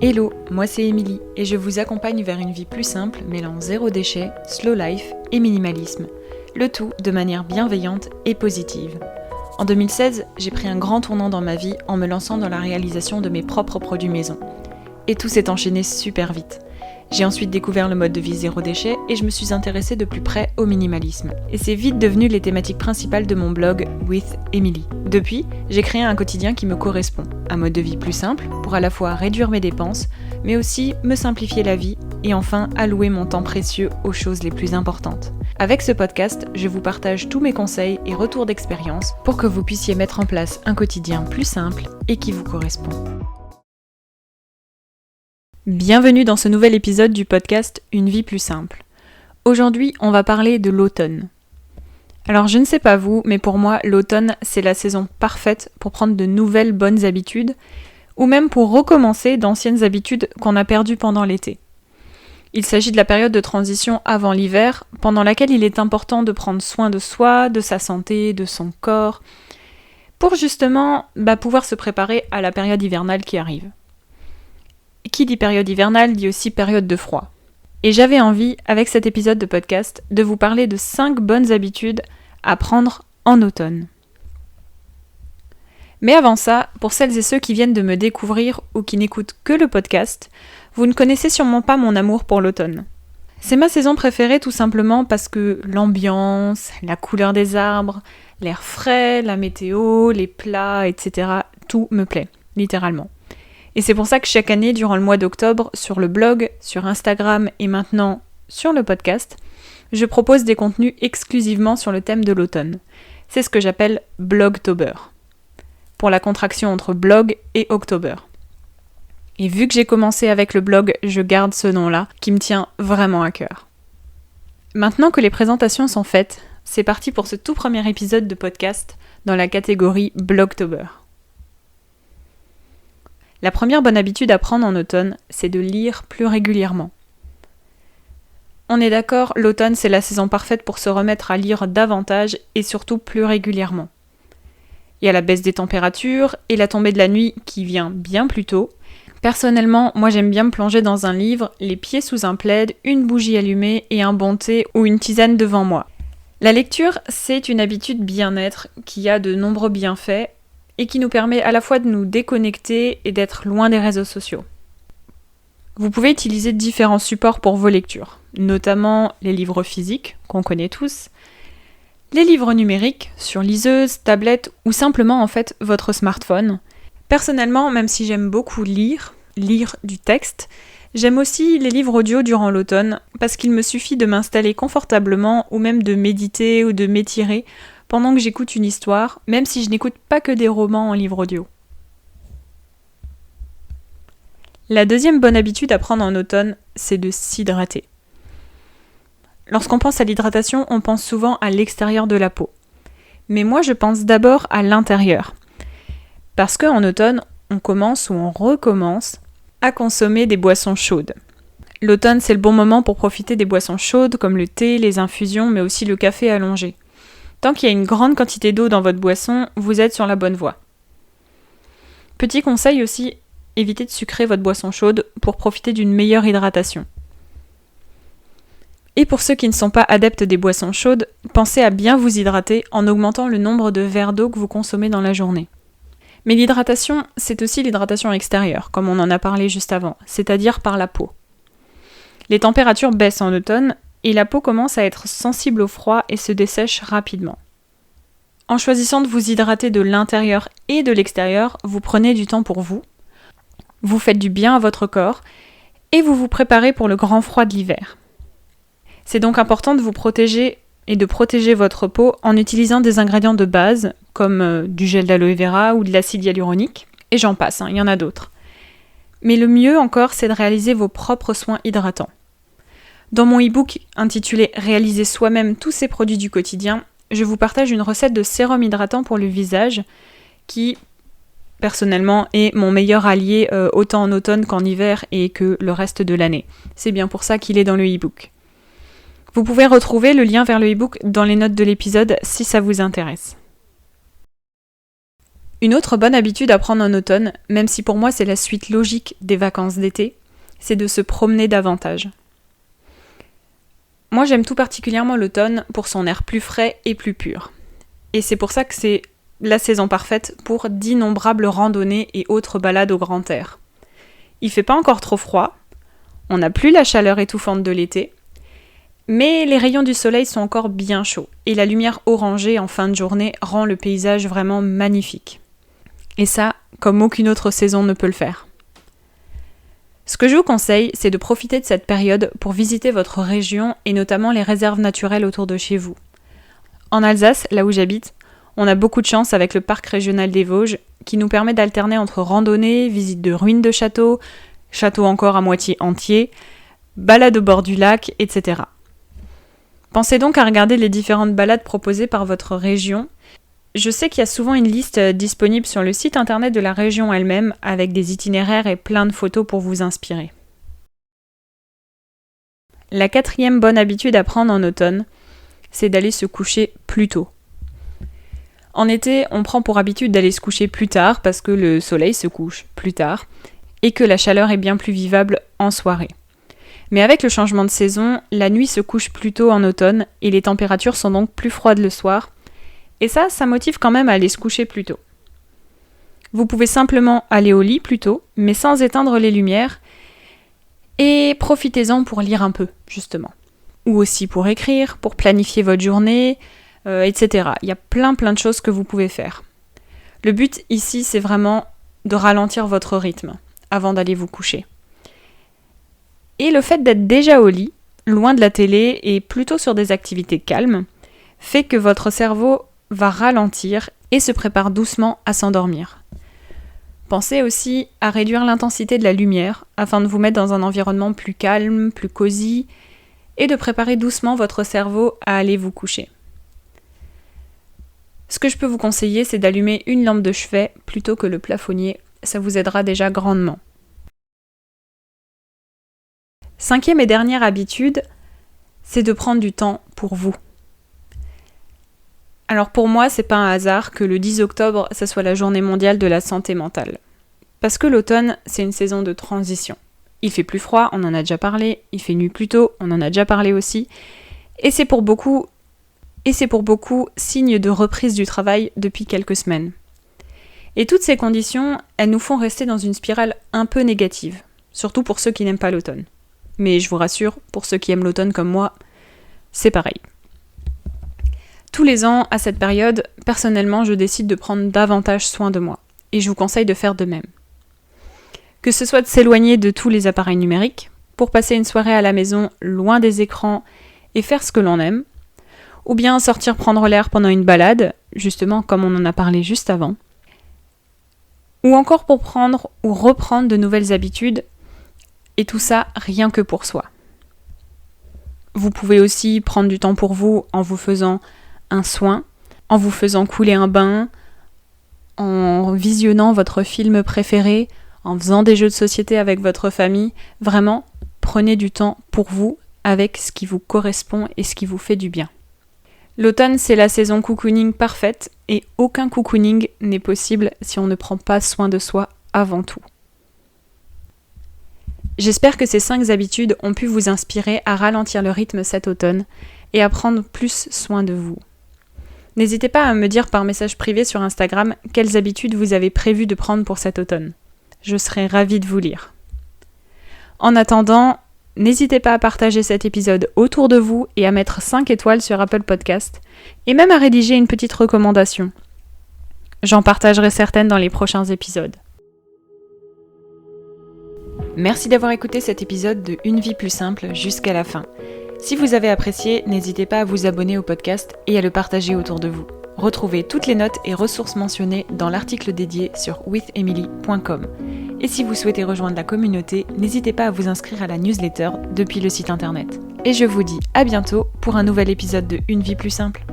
Hello, moi c'est Émilie et je vous accompagne vers une vie plus simple mêlant zéro déchet, slow life et minimalisme. Le tout de manière bienveillante et positive. En 2016, j'ai pris un grand tournant dans ma vie en me lançant dans la réalisation de mes propres produits maison. Et tout s'est enchaîné super vite. J'ai ensuite découvert le mode de vie zéro déchet et je me suis intéressée de plus près au minimalisme. Et c'est vite devenu les thématiques principales de mon blog With Emily. Depuis, j'ai créé un quotidien qui me correspond. Un mode de vie plus simple pour à la fois réduire mes dépenses, mais aussi me simplifier la vie et enfin allouer mon temps précieux aux choses les plus importantes. Avec ce podcast, je vous partage tous mes conseils et retours d'expérience pour que vous puissiez mettre en place un quotidien plus simple et qui vous correspond. Bienvenue dans ce nouvel épisode du podcast Une vie plus simple. Aujourd'hui, on va parler de l'automne. Alors je ne sais pas vous, mais pour moi, l'automne, c'est la saison parfaite pour prendre de nouvelles bonnes habitudes, ou même pour recommencer d'anciennes habitudes qu'on a perdues pendant l'été. Il s'agit de la période de transition avant l'hiver, pendant laquelle il est important de prendre soin de soi, de sa santé, de son corps, pour justement pouvoir se préparer à la période hivernale qui arrive. Qui dit période hivernale dit aussi période de froid. Et j'avais envie, avec cet épisode de podcast, de vous parler de 5 bonnes habitudes à prendre en automne. Mais avant ça, pour celles et ceux qui viennent de me découvrir ou qui n'écoutent que le podcast, vous ne connaissez sûrement pas mon amour pour l'automne. C'est ma saison préférée tout simplement parce que l'ambiance, la couleur des arbres, l'air frais, la météo, les plats, etc., tout me plaît, littéralement. Et c'est pour ça que chaque année, durant le mois d'octobre, sur le blog, sur Instagram et maintenant sur le podcast, je propose des contenus exclusivement sur le thème de l'automne. C'est ce que j'appelle Blogtober, pour la contraction entre blog et October. Et vu que j'ai commencé avec le blog, je garde ce nom-là, qui me tient vraiment à cœur. Maintenant que les présentations sont faites, c'est parti pour ce tout premier épisode de podcast dans la catégorie Blogtober. La première bonne habitude à prendre en automne, c'est de lire plus régulièrement. On est d'accord, l'automne c'est la saison parfaite pour se remettre à lire davantage et surtout plus régulièrement. Il y a la baisse des températures et la tombée de la nuit qui vient bien plus tôt. Personnellement, moi j'aime bien me plonger dans un livre, les pieds sous un plaid, une bougie allumée et un bon thé ou une tisane devant moi. La lecture, c'est une habitude bien-être qui a de nombreux bienfaits et qui nous permet à la fois de nous déconnecter et d'être loin des réseaux sociaux. Vous pouvez utiliser différents supports pour vos lectures, notamment les livres physiques, qu'on connaît tous, les livres numériques, sur liseuse, tablette ou simplement votre smartphone. Personnellement, même si j'aime beaucoup lire du texte, j'aime aussi les livres audio durant l'automne parce qu'il me suffit de m'installer confortablement ou même de méditer ou de m'étirer pendant que j'écoute une histoire, même si je n'écoute pas que des romans en livre audio. La deuxième bonne habitude à prendre en automne, c'est de s'hydrater. Lorsqu'on pense à l'hydratation, on pense souvent à l'extérieur de la peau. Mais moi, je pense d'abord à l'intérieur. Parce qu'en automne, on commence ou on recommence à consommer des boissons chaudes. L'automne, c'est le bon moment pour profiter des boissons chaudes comme le thé, les infusions, mais aussi le café allongé. Tant qu'il y a une grande quantité d'eau dans votre boisson, vous êtes sur la bonne voie. Petit conseil aussi, évitez de sucrer votre boisson chaude pour profiter d'une meilleure hydratation. Et pour ceux qui ne sont pas adeptes des boissons chaudes, pensez à bien vous hydrater en augmentant le nombre de verres d'eau que vous consommez dans la journée. Mais l'hydratation, c'est aussi l'hydratation extérieure, comme on en a parlé juste avant, c'est-à-dire par la peau. Les températures baissent en automne, et la peau commence à être sensible au froid et se dessèche rapidement. En choisissant de vous hydrater de l'intérieur et de l'extérieur, vous prenez du temps pour vous, vous faites du bien à votre corps et vous vous préparez pour le grand froid de l'hiver. C'est donc important de vous protéger et de protéger votre peau en utilisant des ingrédients de base comme du gel d'aloe vera ou de l'acide hyaluronique, et j'en passe, il y en a d'autres. Mais le mieux encore, c'est de réaliser vos propres soins hydratants. Dans mon e-book intitulé « Réaliser soi-même tous ces produits du quotidien », je vous partage une recette de sérum hydratant pour le visage qui, personnellement, est mon meilleur allié autant en automne qu'en hiver et que le reste de l'année. C'est bien pour ça qu'il est dans le e-book. Vous pouvez retrouver le lien vers le e-book dans les notes de l'épisode si ça vous intéresse. Une autre bonne habitude à prendre en automne, même si pour moi c'est la suite logique des vacances d'été, c'est de se promener davantage. Moi j'aime tout particulièrement l'automne pour son air plus frais et plus pur. Et c'est pour ça que c'est la saison parfaite pour d'innombrables randonnées et autres balades au grand air. Il fait pas encore trop froid, on n'a plus la chaleur étouffante de l'été, mais les rayons du soleil sont encore bien chauds et la lumière orangée en fin de journée rend le paysage vraiment magnifique. Et ça, comme aucune autre saison ne peut le faire. Ce que je vous conseille, c'est de profiter de cette période pour visiter votre région et notamment les réserves naturelles autour de chez vous. En Alsace, là où j'habite, on a beaucoup de chance avec le parc régional des Vosges qui nous permet d'alterner entre randonnées, visites de ruines de châteaux, châteaux encore à moitié entiers, balades au bord du lac, etc. Pensez donc à regarder les différentes balades proposées par votre région. Je sais qu'il y a souvent une liste disponible sur le site internet de la région elle-même avec des itinéraires et plein de photos pour vous inspirer. La 4e bonne habitude à prendre en automne, c'est d'aller se coucher plus tôt. En été, on prend pour habitude d'aller se coucher plus tard parce que le soleil se couche plus tard et que la chaleur est bien plus vivable en soirée. Mais avec le changement de saison, la nuit se couche plus tôt en automne et les températures sont donc plus froides le soir. Et ça motive quand même à aller se coucher plus tôt. Vous pouvez simplement aller au lit plus tôt, mais sans éteindre les lumières, et profitez-en pour lire un peu, justement. Ou aussi pour écrire, pour planifier votre journée, etc. Il y a plein de choses que vous pouvez faire. Le but ici, c'est vraiment de ralentir votre rythme avant d'aller vous coucher. Et le fait d'être déjà au lit, loin de la télé et plutôt sur des activités calmes, fait que votre cerveau va ralentir et se prépare doucement à s'endormir. Pensez aussi à réduire l'intensité de la lumière afin de vous mettre dans un environnement plus calme, plus cosy et de préparer doucement votre cerveau à aller vous coucher. Ce que je peux vous conseiller, c'est d'allumer une lampe de chevet plutôt que le plafonnier, ça vous aidera déjà grandement. 5e et dernière habitude, c'est de prendre du temps pour vous. Alors pour moi, c'est pas un hasard que le 10 octobre, ça soit la journée mondiale de la santé mentale. Parce que l'automne, c'est une saison de transition. Il fait plus froid, on en a déjà parlé, il fait nuit plus tôt, on en a déjà parlé aussi, et c'est pour beaucoup signe de reprise du travail depuis quelques semaines. Et toutes ces conditions, elles nous font rester dans une spirale un peu négative, surtout pour ceux qui n'aiment pas l'automne. Mais je vous rassure, pour ceux qui aiment l'automne comme moi, c'est pareil. Tous les ans, à cette période, personnellement, je décide de prendre davantage soin de moi. Et je vous conseille de faire de même. Que ce soit de s'éloigner de tous les appareils numériques, pour passer une soirée à la maison loin des écrans et faire ce que l'on aime, ou bien sortir prendre l'air pendant une balade, justement comme on en a parlé juste avant, ou encore pour prendre ou reprendre de nouvelles habitudes, et tout ça rien que pour soi. Vous pouvez aussi prendre du temps pour vous en vous faisant un soin, en vous faisant couler un bain, en visionnant votre film préféré, en faisant des jeux de société avec votre famille. Vraiment, prenez du temps pour vous avec ce qui vous correspond et ce qui vous fait du bien. L'automne, c'est la saison cocooning parfaite et aucun cocooning n'est possible si on ne prend pas soin de soi avant tout. J'espère que ces 5 habitudes ont pu vous inspirer à ralentir le rythme cet automne et à prendre plus soin de vous. N'hésitez pas à me dire par message privé sur Instagram quelles habitudes vous avez prévu de prendre pour cet automne. Je serai ravie de vous lire. En attendant, n'hésitez pas à partager cet épisode autour de vous et à mettre 5 étoiles sur Apple Podcast et même à rédiger une petite recommandation. J'en partagerai certaines dans les prochains épisodes. Merci d'avoir écouté cet épisode de Une vie plus simple jusqu'à la fin. Si vous avez apprécié, n'hésitez pas à vous abonner au podcast et à le partager autour de vous. Retrouvez toutes les notes et ressources mentionnées dans l'article dédié sur withemily.com. Et si vous souhaitez rejoindre la communauté, n'hésitez pas à vous inscrire à la newsletter depuis le site internet. Et je vous dis à bientôt pour un nouvel épisode de Une vie plus simple.